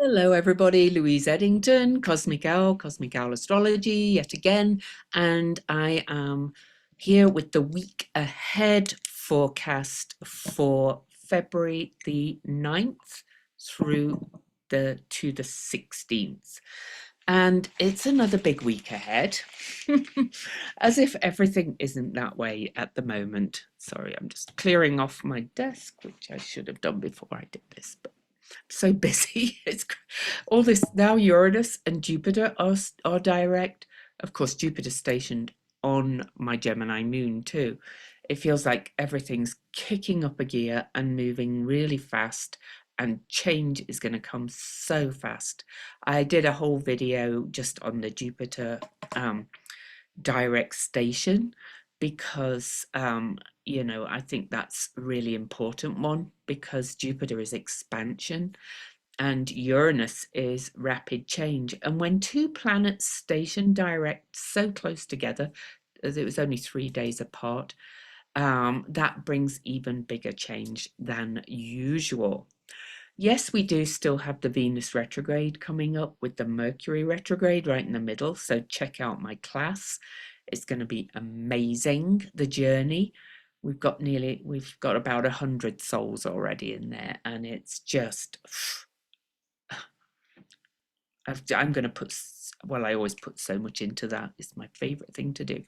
Hello, everybody. Louise Edington, Cosmic Owl Astrology, yet again. And I am here with the week ahead forecast for February the 9th through to the 16th. And it's another big week ahead, as if everything isn't that way at the moment. Sorry, I'm just clearing off my desk, which I should have done before I did this, but so busy. It's all this now. Uranus and Jupiter are direct. Of course, Jupiter's stationed on my Gemini moon too. It feels like everything's kicking up a gear and moving really fast, and change is going to come so fast. I did a whole video just on the Jupiter direct station because I think that's a really important one, because Jupiter is expansion and Uranus is rapid change. And when two planets station direct so close together, as it was only 3 days apart, that brings even bigger change than usual. Yes, we do still have the Venus retrograde coming up, with the Mercury retrograde right in the middle. So check out my class. It's going to be amazing, the journey. We've got about 100 souls already in there, and it's just, I'm going to put, well, I always put so much into that. It's my favorite thing to do.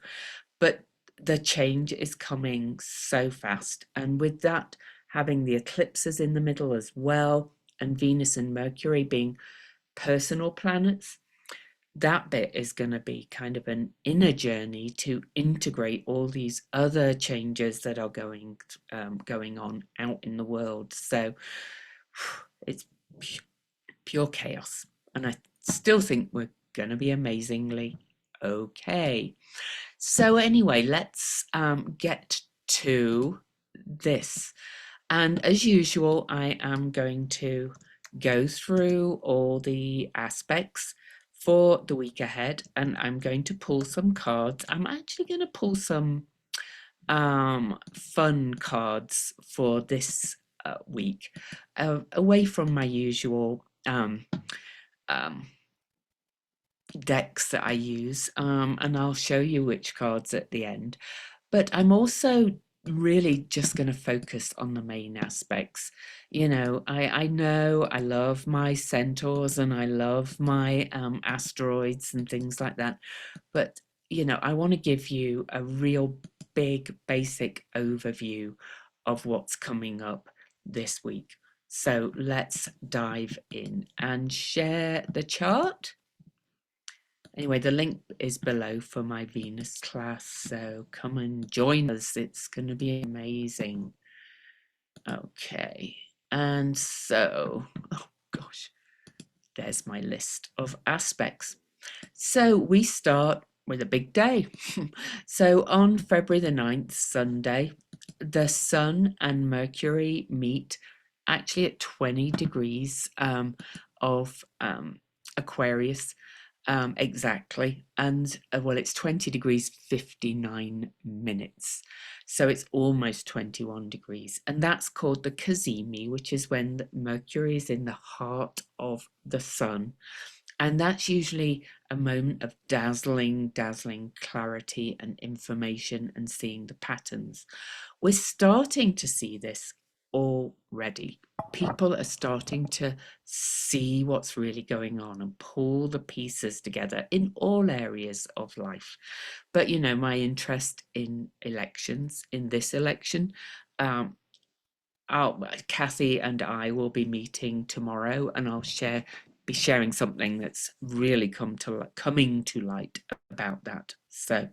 But the change is coming so fast. And with that, having the eclipses in the middle as well, and Venus and Mercury being personal planets, that bit is going to be kind of an inner journey to integrate all these other changes that are going on out in the world. So it's pure chaos, and I still think we're going to be amazingly okay. So anyway, let's get to this. And as usual, I am going to go through all the aspects for the week ahead, and I'm going to pull some cards. I'm actually going to pull some fun cards for this week, away from my usual decks that I use, and I'll show you which cards at the end. But I'm also really just going to focus on the main aspects. I know I love my centaurs and I love my asteroids and things like that, but I want to give you a real big basic overview of what's coming up this week. So let's dive in and share the chart. Anyway, the link is below for my Venus class, so come and join us. It's going to be amazing. Okay, and so, oh gosh, there's my list of aspects. So we start with a big day. So on February the 9th, Sunday, the Sun and Mercury meet actually at 20 degrees of Aquarius. Exactly. And well, it's 20 degrees 59 minutes. So it's almost 21 degrees. And that's called the Cazimi, which is when Mercury is in the heart of the sun. And that's usually a moment of dazzling clarity and information and seeing the patterns. We're starting to see this already. People are starting to see what's really going on and pull the pieces together in all areas of life. But my interest in elections, in this election, Kathy and I will be meeting tomorrow, and I'll be sharing something that's really coming to light about that. So,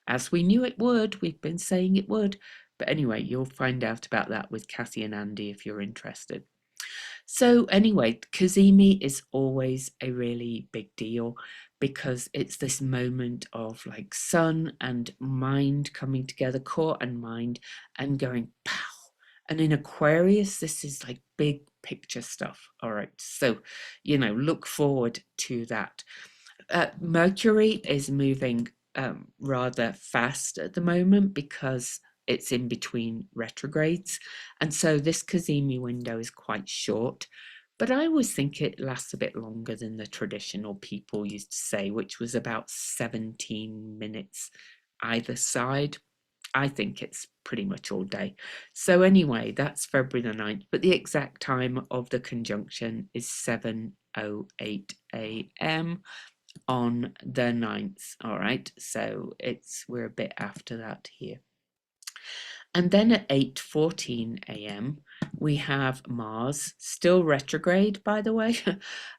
as we knew it would, we've been saying it would. But anyway, you'll find out about that with Kathy and Andy if you're interested. So anyway, Cazimi is always a really big deal, because it's this moment of like sun and mind coming together, core and mind, and going pow. And in Aquarius, this is like big picture stuff. All right. So, look forward to that. Mercury is moving rather fast at the moment because it's in between retrogrades. And so this Cazimi window is quite short, but I always think it lasts a bit longer than the traditional people used to say, which was about 17 minutes either side. I think it's pretty much all day. So anyway, that's February the 9th, but the exact time of the conjunction is 7:08 a.m. on the 9th. All right, so we're a bit after that here. And then at 8:14 a.m., we have Mars, still retrograde, by the way,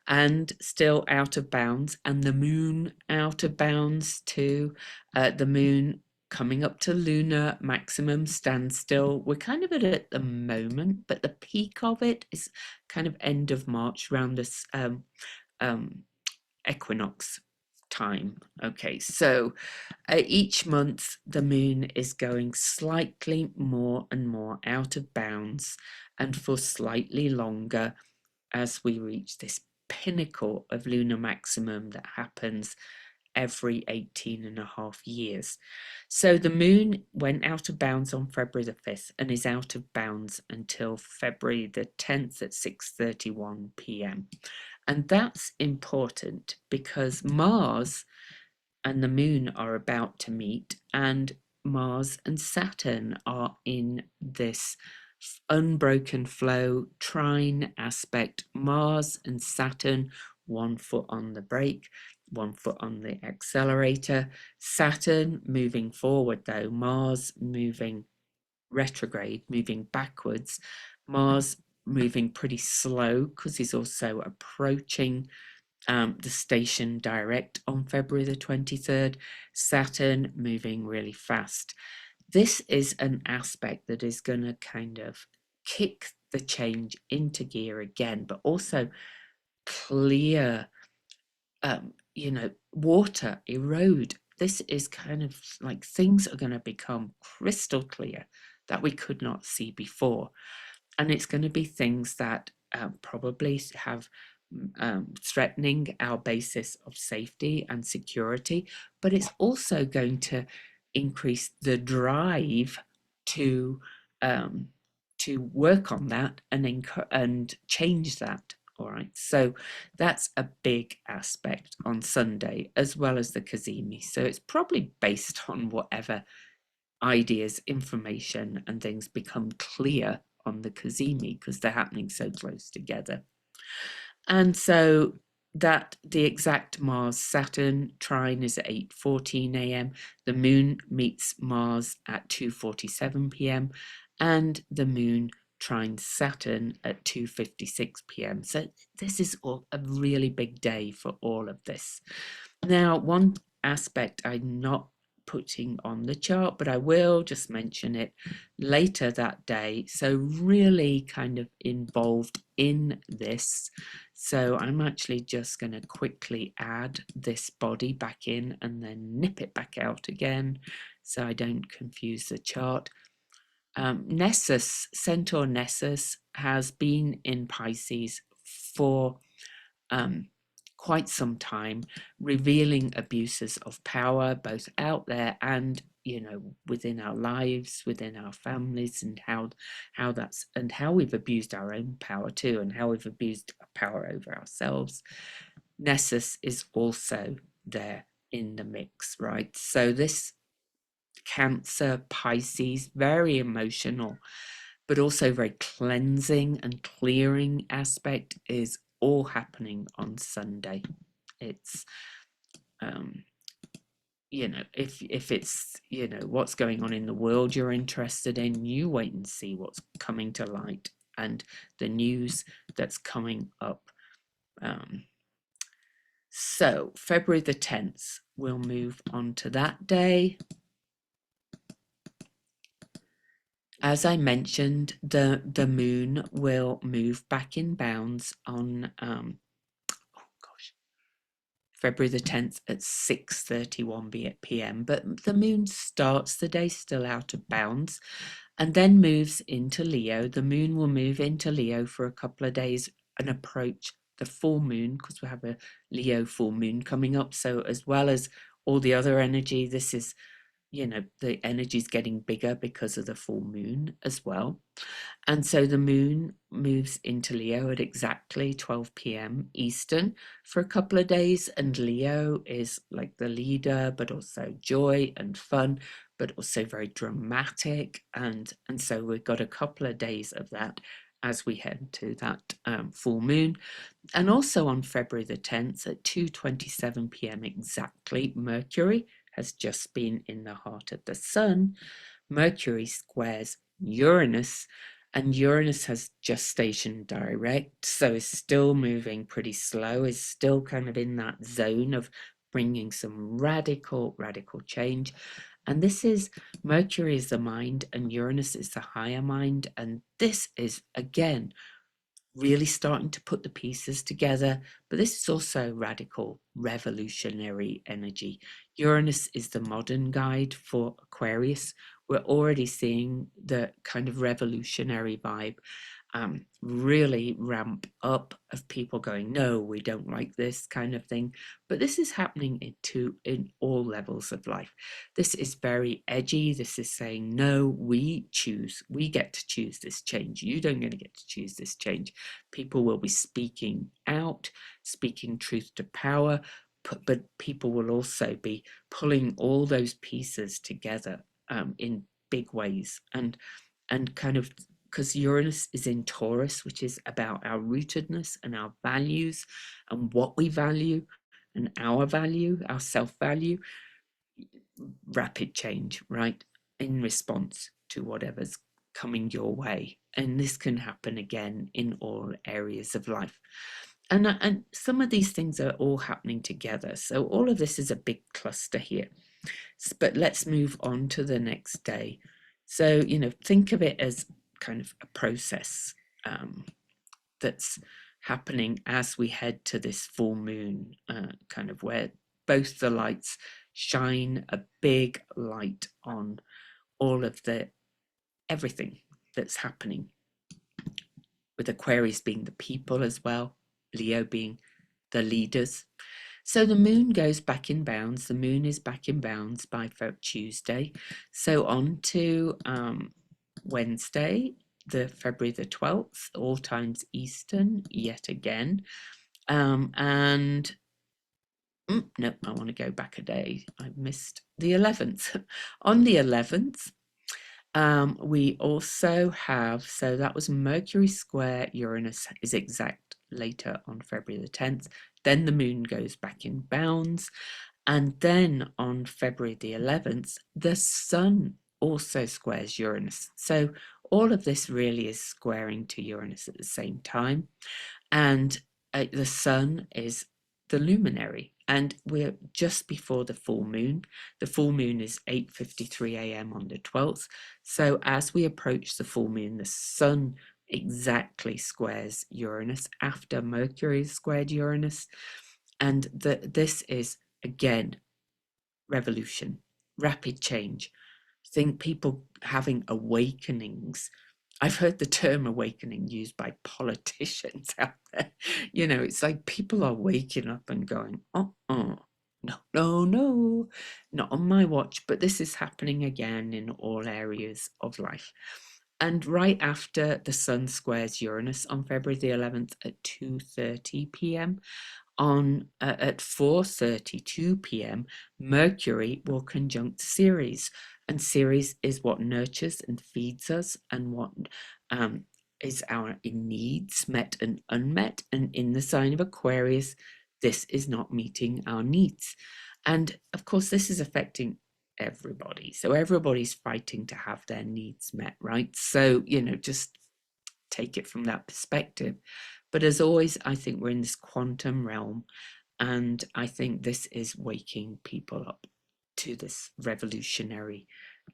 and still out of bounds, and the moon out of bounds too. The moon coming up to lunar maximum standstill. We're kind of at it at the moment, but the peak of it is kind of end of March, around this equinox time. Okay, so each month the moon is going slightly more and more out of bounds and for slightly longer as we reach this pinnacle of lunar maximum that happens every 18 and a half years. So the moon went out of bounds on February the 5th and is out of bounds until February the 10th at 6:31 p.m. And that's important because Mars and the moon are about to meet, and Mars and Saturn are in this unbroken flow trine aspect. Mars and Saturn, one foot on the brake, one foot on the accelerator. Saturn moving forward though, Mars moving retrograde, moving backwards. Mars moving pretty slow because he's also approaching the station direct on February the 23rd. Saturn moving really fast. This is an aspect that is going to kind of kick the change into gear again, but also clear, water, erode. This is kind of like things are going to become crystal clear that we could not see before. And it's going to be things that probably have threatening our basis of safety and security, but it's also going to increase the drive to work on that and change that. All right, so that's a big aspect on Sunday, as well as the Cazimi. So it's probably based on whatever ideas, information, and things become clear on the Cazimi because they're happening so close together. And so that the exact Mars-Saturn trine is at 8:14 a.m. The moon meets Mars at 2:47 p.m. and the moon trines Saturn at 2:56 p.m. So this is all a really big day for all of this. Now, one aspect I'm not putting on the chart, but I will just mention it later that day. So really kind of involved in this. So I'm actually just going to quickly add this body back in and then nip it back out again so I don't confuse the chart. Nessus, Centaur Nessus, has been in Pisces for quite some time, revealing abuses of power, both out there and within our lives, within our families, and how that's and how we've abused our own power too, and how we've abused power over ourselves. Nessus is also there in the mix, right? So this Cancer, Pisces, very emotional, but also very cleansing and clearing aspect is all happening on Sunday. It's if it's what's going on in the world you're interested in, you wait and see what's coming to light and the news that's coming up. So February the 10th, we'll move on to that day. As I mentioned, the moon will move back in bounds on February the 10th at 6:31 p.m. But the moon starts the day still out of bounds and then moves into Leo. The moon will move into Leo for a couple of days and approach the full moon because we have a Leo full moon coming up. So as well as all the other energy, this is the energy's getting bigger because of the full moon as well. And so the moon moves into Leo at exactly 12 p.m. Eastern for a couple of days. And Leo is like the leader, but also joy and fun, but also very dramatic. And so we've got a couple of days of that as we head to that full moon. And also on February the 10th at 2:27 p.m. exactly, Mercury has just been in the heart of the sun. Mercury squares Uranus, and Uranus has just stationed direct, so is still moving pretty slow, is still kind of in that zone of bringing some radical change. And this is Mercury is the mind and Uranus is the higher mind, and this is again really starting to put the pieces together. But this is also radical, revolutionary energy. Uranus is the modern guide for Aquarius. We're already seeing the kind of revolutionary vibe really ramp up of people going, no, we don't like this kind of thing. But this is happening in all levels of life. This is very edgy. This is saying, no, we get to choose this change. You don't get to choose this change. People will be speaking out, speaking truth to power, but people will also be pulling all those pieces together in big ways, and kind of, because Uranus is in Taurus, which is about our rootedness and our values and what we value and our value, our self-value. Rapid change, right, in response to whatever's coming your way. And this can happen again in all areas of life. And some of these things are all happening together. So all of this is a big cluster here. But let's move on to the next day. So, think of it as kind of a process that's happening as we head to this full moon, kind of where both the lights shine a big light on all of everything that's happening, with Aquarius being the people as well, Leo being the leaders. So the moon goes back in bounds. The moon is back in bounds by Tuesday. So on to Wednesday, the February the 12th, all times Eastern, yet again. And no, I want to go back a day. I missed the 11th. On the 11th, we also have, so that was Mercury square Uranus is exact later on February the 10th. Then the moon goes back in bounds. And then on February the 11th, the sun also squares Uranus. So all of this really is squaring to Uranus at the same time. And the sun is the luminary. And we're just before the full moon. The full moon is 8:53 a.m. on the 12th. So as we approach the full moon, the sun exactly squares Uranus after Mercury squared Uranus. And this is, again, revolution, rapid change. Think people having awakenings. I've heard the term awakening used by politicians out there. It's like people are waking up and going, no, not on my watch. But this is happening again in all areas of life. And right after the sun squares Uranus on February the 11th at 2:30 p.m., at 4:32 p.m., Mercury will conjunct Ceres, and Ceres is what nurtures and feeds us, and what is our needs met and unmet. And in the sign of Aquarius, this is not meeting our needs. And of course, this is affecting everybody. So everybody's fighting to have their needs met, right? So, just take it from that perspective. But as always, I think we're in this quantum realm, and I think this is waking people up to this revolutionary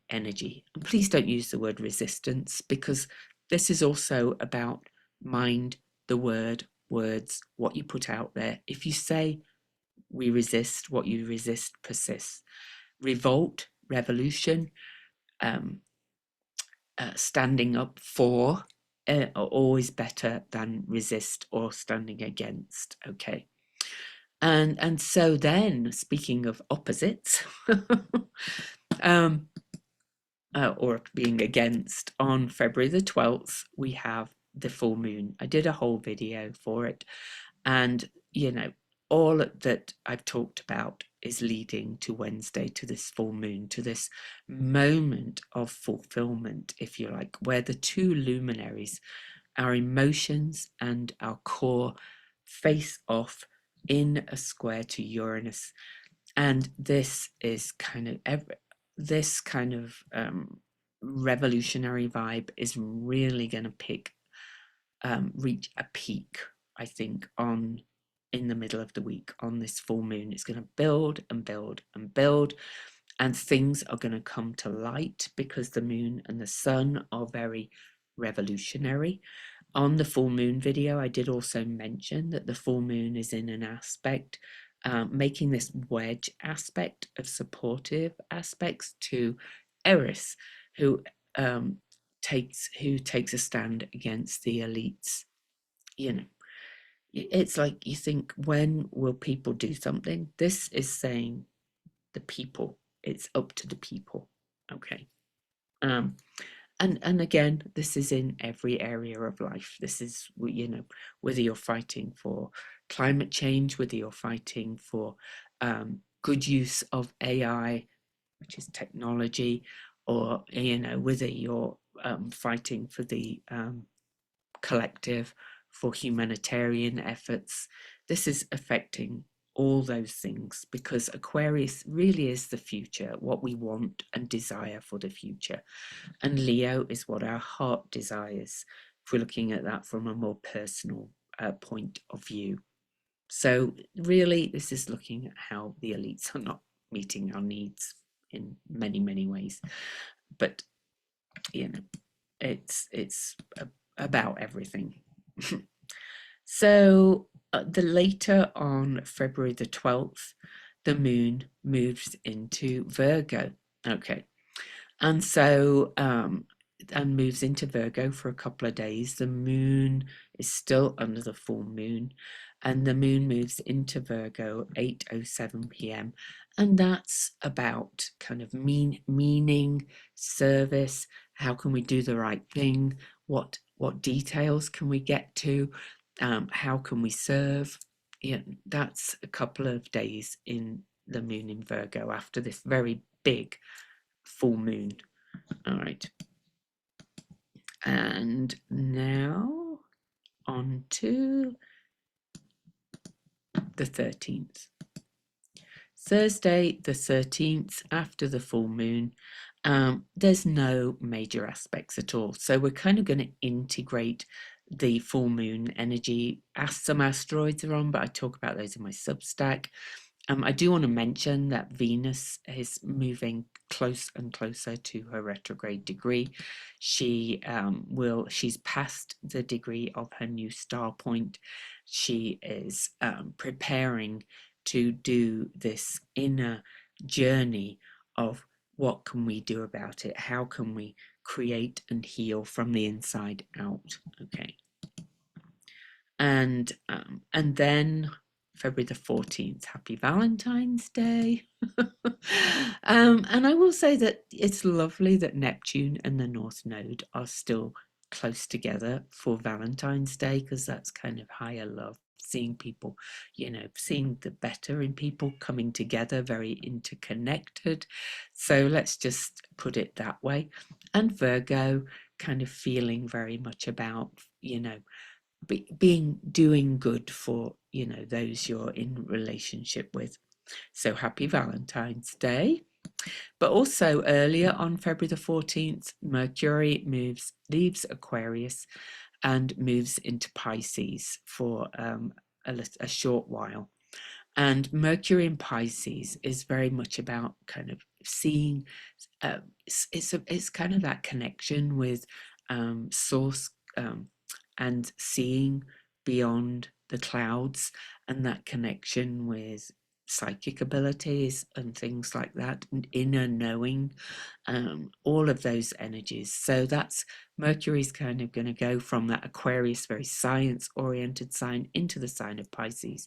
energy. And please don't use the word resistance, because this is also about mind, the words, what you put out there. If you say we resist, what you resist persists. Revolt, revolution, standing up for are always better than resist or standing against. Okay. And so then, speaking of opposites, um, or being against, on February the 12th, we have the full moon. I did a whole video for it. And, all that I've talked about is leading to Wednesday, to this full moon, to this moment of fulfillment, if you like, where the two luminaries, our emotions and our core, face off in a square to Uranus. And this is this kind of revolutionary vibe is really going to reach a peak, I think, in the middle of the week on this full moon. It's going to build and build and build, and things are going to come to light because the moon and the sun are very revolutionary. On the full moon video, I did also mention that the full moon is in an aspect, making this wedge aspect of supportive aspects to Eris, who takes a stand against the elites. It's like, you think, when will people do something? This is saying the people. It's up to the people. Okay. And again, this is in every area of life. This is, whether you're fighting for climate change, whether you're fighting for good use of AI, which is technology, or whether you're fighting for the collective, for humanitarian efforts. This is affecting all those things, because Aquarius really is the future, what we want and desire for the future. And Leo is what our heart desires, if we're looking at that from a more personal point of view. So really, this is looking at how the elites are not meeting our needs in many, many ways. But, it's about everything. So the later on February the 12th, the moon moves into Virgo. Okay. And so, and moves into Virgo for a couple of days. The moon is still under the full moon, and the moon moves into Virgo 8:07 p.m. And that's about kind of meaning, service. How can we do the right thing? What details can we get to? How can we serve? That's a couple of days in the moon in Virgo after this very big full moon. All right. And now on to the 13th. Thursday, the 13th, after the full moon, there's no major aspects at all. So we're kind of going to integrate the full moon energy. Some asteroids are on, but I talk about those in my Substack. I do want to mention that Venus is moving close and closer to her retrograde degree. She's past the degree of her new star point. She is preparing to do this inner journey of what can we do about it? How can we create and heal from the inside out? Okay. And then February the 14th, happy Valentine's Day. And I will say that it's lovely that Neptune and the North Node are still close together for Valentine's Day, because that's kind of higher love, seeing people, seeing the better in people coming together, very interconnected. So let's just put it that way. And Virgo kind of feeling very much about, doing good for those you're in relationship with. So happy Valentine's Day. But also earlier on February the 14th, Mercury leaves Aquarius and moves into Pisces for a short while. And Mercury in Pisces is very much about kind of seeing, it's kind of that connection with source, and seeing beyond the clouds, and that connection with psychic abilities and things like that, and inner knowing, all of those energies. So that's Mercury's kind of going to go from that Aquarius, very science oriented sign, into the sign of Pisces,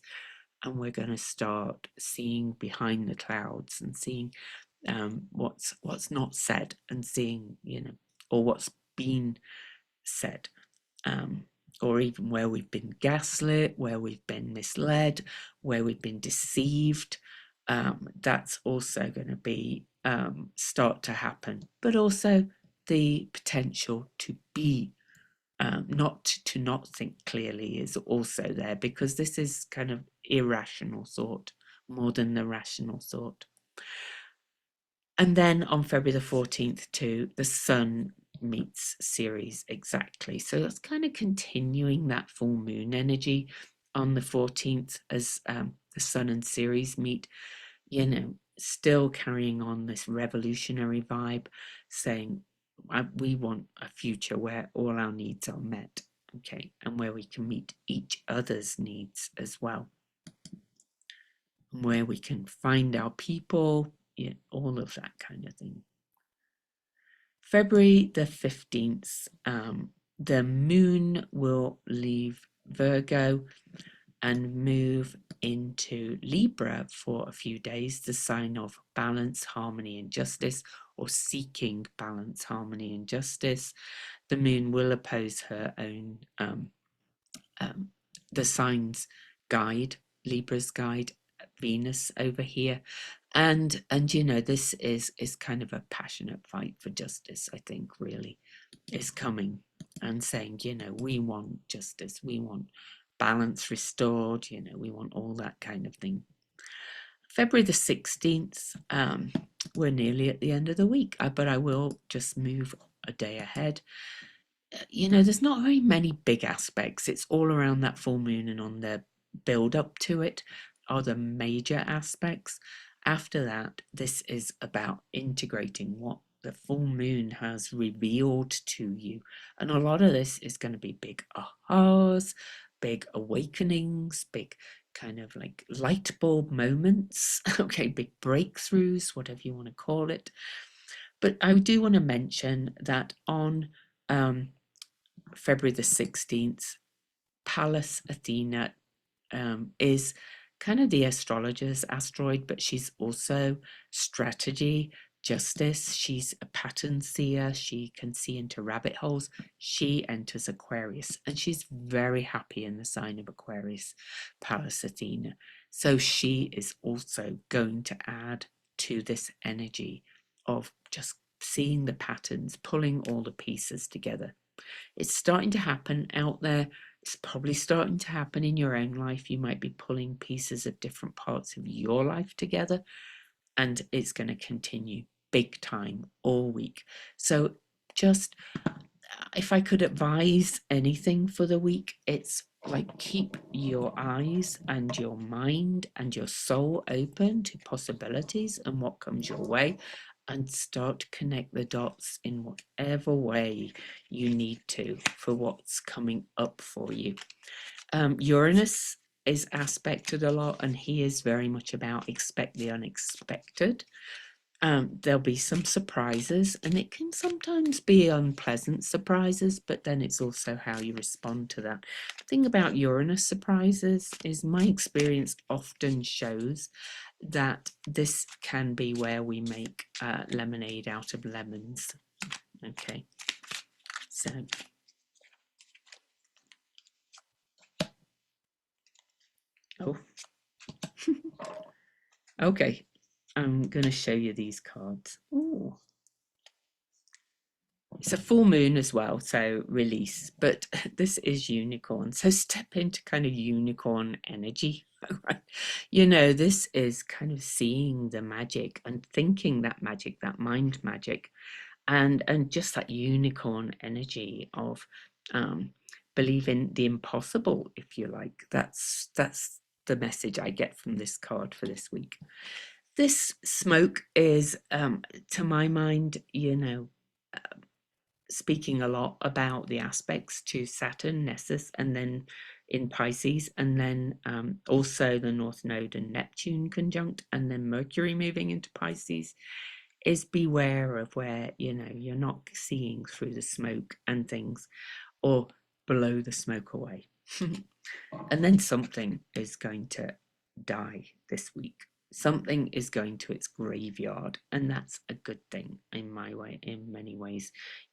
and we're going to start seeing behind the clouds and seeing what's not said, and seeing, or what's been said, um, or even where we've been gaslit, where we've been misled, where we've been deceived. That's also going to be start to happen, but also the potential to be not think clearly is also there, because this is kind of irrational thought more than the rational thought. And then on February the 14th too, the Sun meets Ceres exactly. So that's kind of continuing that full moon energy on the 14th as the Sun and Ceres meet, still carrying on this revolutionary vibe, saying we want a future where all our needs are met, okay, and where we can meet each other's needs as well, and where we can find our people, all of that kind of thing. February the 15th, the moon will leave Virgo and move into Libra for a few days, the sign of balance, harmony, and justice, or seeking balance, harmony, and justice. The moon will oppose her own, the sign's guide, Libra's guide, Venus over here. And this is kind of a passionate fight for justice, I think, really is coming and saying, we want justice, we want balance restored, we want all that kind of thing. February the 16th, we're nearly at the end of the week, but I will just move a day ahead. There's not very many big aspects. It's all around that full moon, and on the build up to it are the major aspects. After that, this is about integrating what the full moon has revealed to you. And a lot of this is going to be big ahas, big awakenings, big kind of like light bulb moments, okay, big breakthroughs, whatever you want to call it. But I do want to mention that on February the 16th, Pallas Athena is kind of the astrologer's asteroid, but she's also strategy, justice. She's a pattern seer. She can see into rabbit holes. She enters Aquarius, and she's very happy in the sign of Aquarius, Pallas Athena. So she is also going to add to this energy of just seeing the patterns, pulling all the pieces together. It's starting to happen out there. It's probably starting to happen in your own life. You might be pulling pieces of different parts of your life together, and it's going to continue big time all week. So just, if I could advise anything for the week, it's like keep your eyes and your mind and your soul open to possibilities and what comes your way, and start to connect the dots in whatever way you need to for what's coming up for you. Uranus is aspected a lot, and he is very much about expect the unexpected. There'll be some surprises, and it can sometimes be unpleasant surprises, but then it's also how you respond to that. The thing about Uranus surprises is my experience often shows that this can be where we make lemonade out of lemons. Okay, so okay, I'm going to show you these cards. Ooh. It's a full moon as well, so release, but this is unicorn. So step into kind of unicorn energy. This is kind of seeing the magic and thinking that magic, that mind magic, and just that unicorn energy of believing the impossible, if you like. That's the message I get from this card for this week. This smoke is, to my mind, speaking a lot about the aspects to Saturn, Nessus, and then in Pisces, and then also the North Node and Neptune conjunct, and then Mercury moving into Pisces, is beware of where, you're not seeing through the smoke and things, or blow the smoke away. And then something is going to die this week. Something is going to its graveyard, and that's a good thing in my way, in many ways.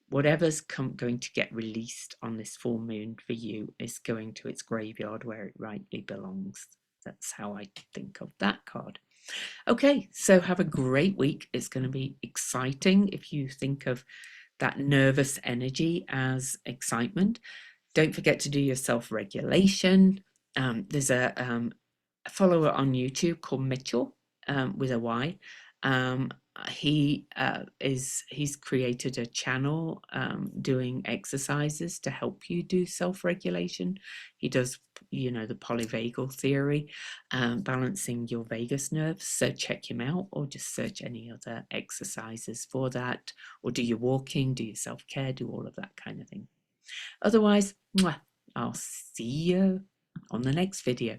Whatever's going to get released on this full moon for you is going to its graveyard where it rightly belongs. That's how I think of that card. Okay, so have a great week. It's going to be exciting if you think of that nervous energy as excitement. Don't forget to do your self-regulation. There's a follower on YouTube called Mitchell, with a Y. He's created a channel doing exercises to help you do self-regulation. He does, the polyvagal theory, balancing your vagus nerves. So check him out, or just search any other exercises for that, or do your walking, do your self-care, do all of that kind of thing. Otherwise, I'll see you on the next video.